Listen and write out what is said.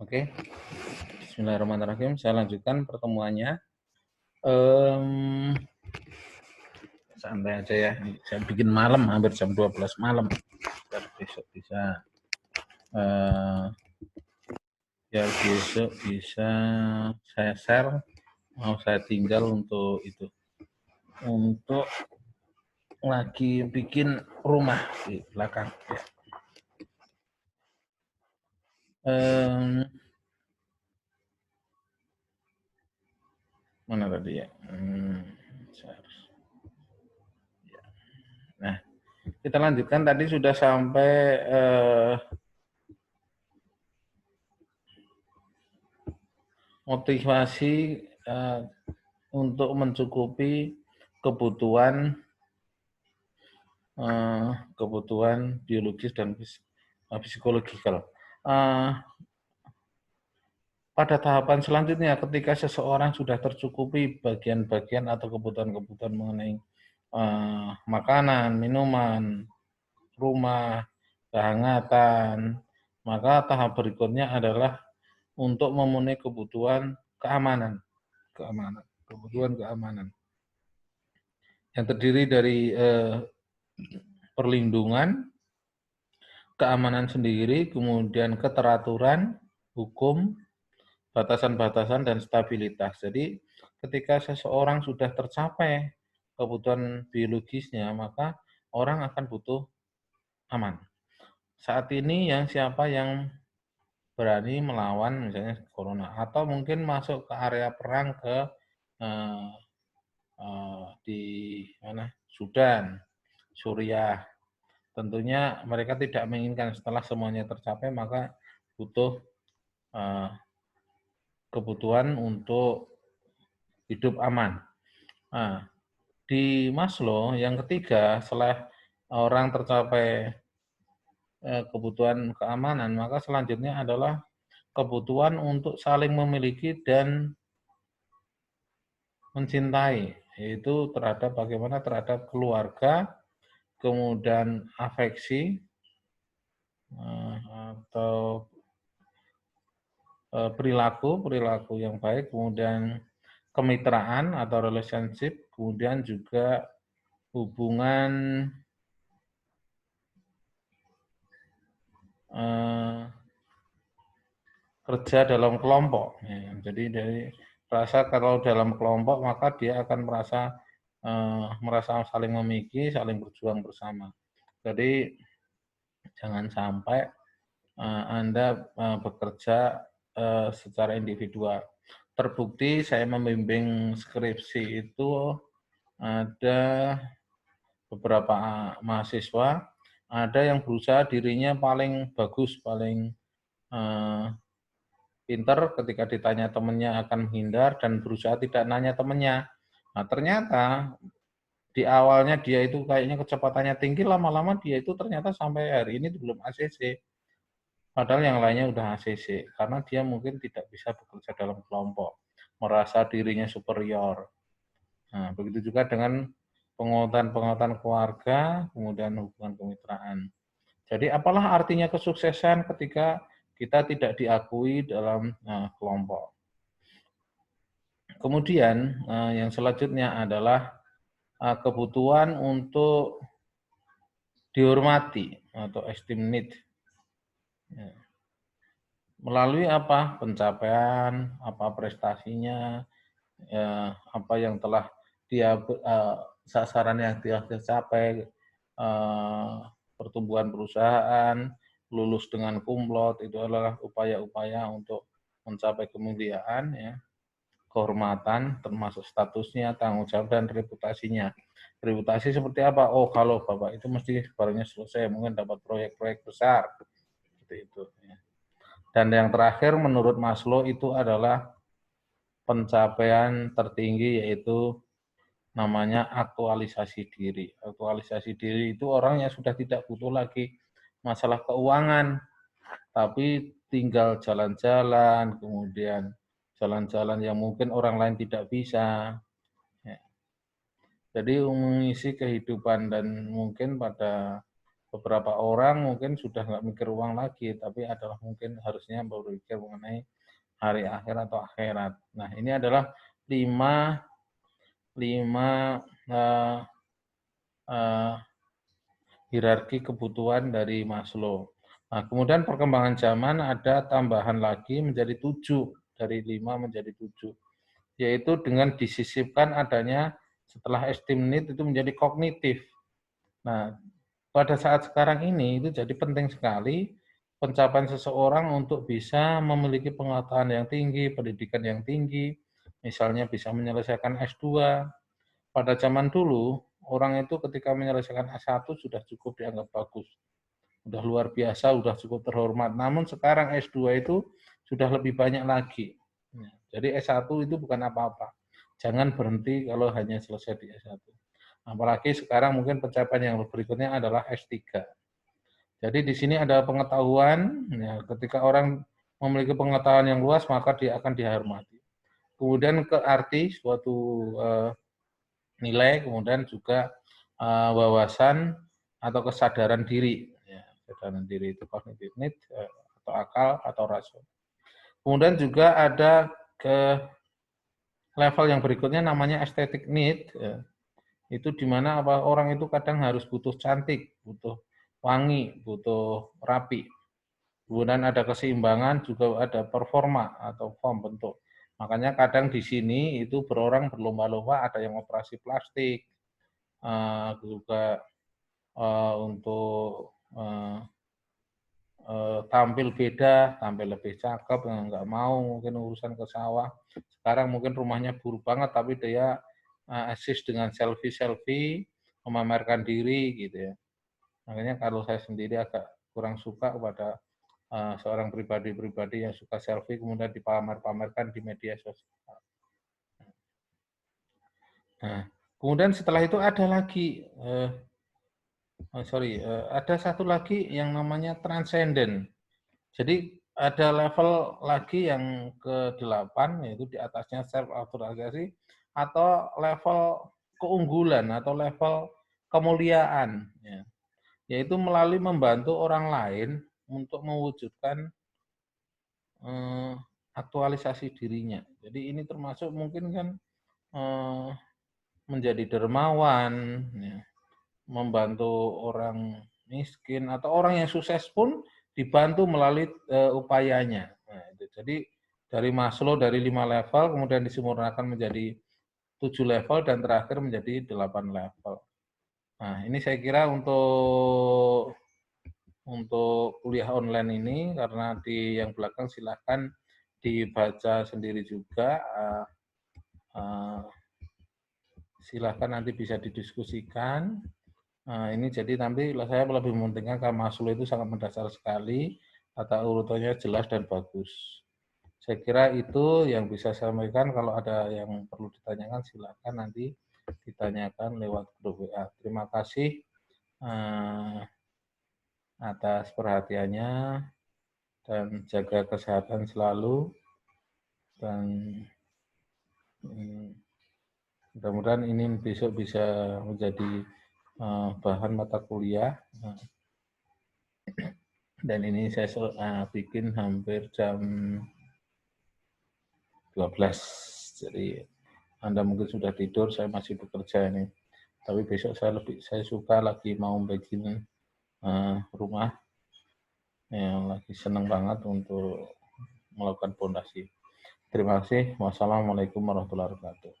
Oke, Bismillahirrahmanirrahim. Saya lanjutkan pertemuannya. Em, Santai aja ya. Saya bikin malam, hampir jam 12 malam. Biar besok bisa eh, biar besok bisa saya share. Mau saya tinggal untuk itu, untuk lagi bikin rumah di belakang. Em, Mana tadi ya? Nah, kita lanjutkan. Tadi sudah sampai motivasi eh, untuk mencukupi kebutuhan kebutuhan biologis dan psikologikal. Eh, Pada tahapan selanjutnya, ketika seseorang sudah tercukupi bagian-bagian atau kebutuhan-kebutuhan mengenai makanan, minuman, rumah, kehangatan, maka tahap berikutnya adalah untuk memenuhi kebutuhan keamanan, kebutuhan keamanan yang terdiri dari perlindungan, keamanan sendiri, kemudian keteraturan, hukum, batasan-batasan, dan stabilitas. Jadi ketika seseorang sudah tercapai kebutuhan biologisnya, maka orang akan butuh aman. Saat ini siapa yang berani melawan misalnya corona, atau mungkin masuk ke area perang ke eh, di mana, Sudan, Suriah. Tentunya mereka tidak menginginkan setelah semuanya tercapai, maka butuh eh, kebutuhan untuk hidup aman. Nah, di Maslow yang ketiga, setelah orang tercapai kebutuhan keamanan, maka selanjutnya adalah kebutuhan untuk saling memiliki dan mencintai, yaitu terhadap keluarga, kemudian afeksi atau perilaku yang baik, kemudian kemitraan atau relationship, kemudian juga hubungan kerja dalam kelompok. Ya, jadi dari rasa kalau dalam kelompok maka dia akan merasa saling memiliki, saling berjuang bersama. Jadi jangan sampai Anda bekerja secara individual. Terbukti saya membimbing skripsi itu ada beberapa mahasiswa, ada yang berusaha dirinya paling bagus, paling pinter, ketika ditanya temannya akan menghindar dan berusaha tidak nanya temannya. Nah, ternyata di awalnya dia itu kayaknya kecepatannya tinggi, lama-lama dia itu ternyata sampai hari ini belum ACC. Padahal yang lainnya udah ACC, karena dia mungkin tidak bisa bekerja dalam kelompok, merasa dirinya superior. Nah, begitu juga dengan penguatan keluarga, kemudian hubungan kemitraan. Jadi apalah artinya kesuksesan ketika kita tidak diakui dalam kelompok. Kemudian yang selanjutnya adalah kebutuhan untuk dihormati atau esteem need. Ya. Melalui apa? Pencapaian, apa prestasinya, ya, apa yang telah dia sasaran yang dia capai, pertumbuhan perusahaan, lulus dengan kumlot, itu adalah upaya-upaya untuk mencapai kemuliaan, ya, kehormatan, termasuk statusnya, tanggung jawab, dan reputasinya. Reputasi seperti apa? Oh, kalau Bapak itu mesti barunya selesai, mungkin dapat proyek-proyek besar, seperti itu. Ya. Dan yang terakhir menurut Maslow itu adalah pencapaian tertinggi, yaitu namanya aktualisasi diri. Aktualisasi diri itu orang yang sudah tidak butuh lagi masalah keuangan, tapi tinggal jalan-jalan, kemudian jalan-jalan yang mungkin orang lain tidak bisa. Ya. Jadi mengisi kehidupan, dan mungkin pada Beberapa orang mungkin sudah nggak mikir uang lagi, tapi adalah mungkin harusnya berpikir mengenai hari akhir atau akhirat. Nah, ini adalah 5 hierarki kebutuhan dari Maslow. Nah, kemudian perkembangan zaman ada tambahan lagi menjadi 7, dari 5 menjadi 7, yaitu dengan disisipkan adanya setelah esteem need itu menjadi kognitif. Nah, pada saat sekarang ini itu jadi penting sekali pencapaian seseorang untuk bisa memiliki pengetahuan yang tinggi, pendidikan yang tinggi, misalnya bisa menyelesaikan S2. Pada zaman dulu, orang itu ketika menyelesaikan S1 sudah cukup dianggap bagus. Sudah luar biasa, sudah cukup terhormat. Namun sekarang S2 itu sudah lebih banyak lagi. Jadi S1 itu bukan apa-apa. Jangan berhenti kalau hanya selesai di S1. Apalagi sekarang mungkin pencapaian yang berikutnya adalah S3. Jadi di sini ada pengetahuan, ya, ketika orang memiliki pengetahuan yang luas maka dia akan dihormati. Kemudian ke arti suatu nilai, kemudian juga wawasan atau kesadaran diri. Ya, kesadaran diri itu cognitive need atau akal atau rasional. Kemudian juga ada ke level yang berikutnya namanya aesthetic need. Ya. Itu di mana orang itu kadang harus butuh cantik, butuh wangi, butuh rapi. Kemudian ada keseimbangan, juga ada performa atau form bentuk. Makanya kadang di sini itu berorang berlomba-lomba, ada yang operasi plastik, juga untuk tampil beda, tampil lebih cakep, nggak mau mungkin urusan ke sawah. Sekarang mungkin rumahnya buruk banget, tapi dia assist dengan selfie-selfie, memamerkan diri gitu ya. Makanya kalau saya sendiri agak kurang suka kepada seorang pribadi-pribadi yang suka selfie kemudian dipamer-pamerkan di media sosial. Nah, kemudian setelah itu ada lagi, ada satu lagi yang namanya transcendent. Jadi ada level lagi yang ke-8, yaitu di atasnya self-actualisasi, atau level keunggulan atau level kemuliaan, ya. Yaitu melalui membantu orang lain untuk mewujudkan aktualisasi dirinya. Jadi ini termasuk mungkin kan menjadi dermawan, ya, membantu orang miskin atau orang yang sukses pun dibantu melalui upayanya. Nah, itu. Jadi dari Maslow dari 5 level kemudian disempurnakan menjadi 7 level dan terakhir menjadi 8 level. Nah, ini saya kira untuk kuliah online ini, karena di yang belakang silahkan dibaca sendiri juga. Silahkan nanti bisa didiskusikan. Ini jadi nanti saya lebih mementingkan karena Maslow itu sangat mendasar sekali, tata urutannya jelas dan bagus. Saya kira itu yang bisa saya sampaikan. Kalau ada yang perlu ditanyakan silakan nanti ditanyakan lewat grup WA. Terima kasih atas perhatiannya dan jaga kesehatan selalu dan mudah-mudahan ini besok bisa menjadi bahan mata kuliah. Dan ini saya bikin hampir jam 12. Jadi Anda mungkin sudah tidur, saya masih bekerja ini. Tapi besok saya suka lagi mau bikin rumah yang lagi senang banget untuk melakukan fondasi. Terima kasih. Wassalamualaikum warahmatullahi wabarakatuh.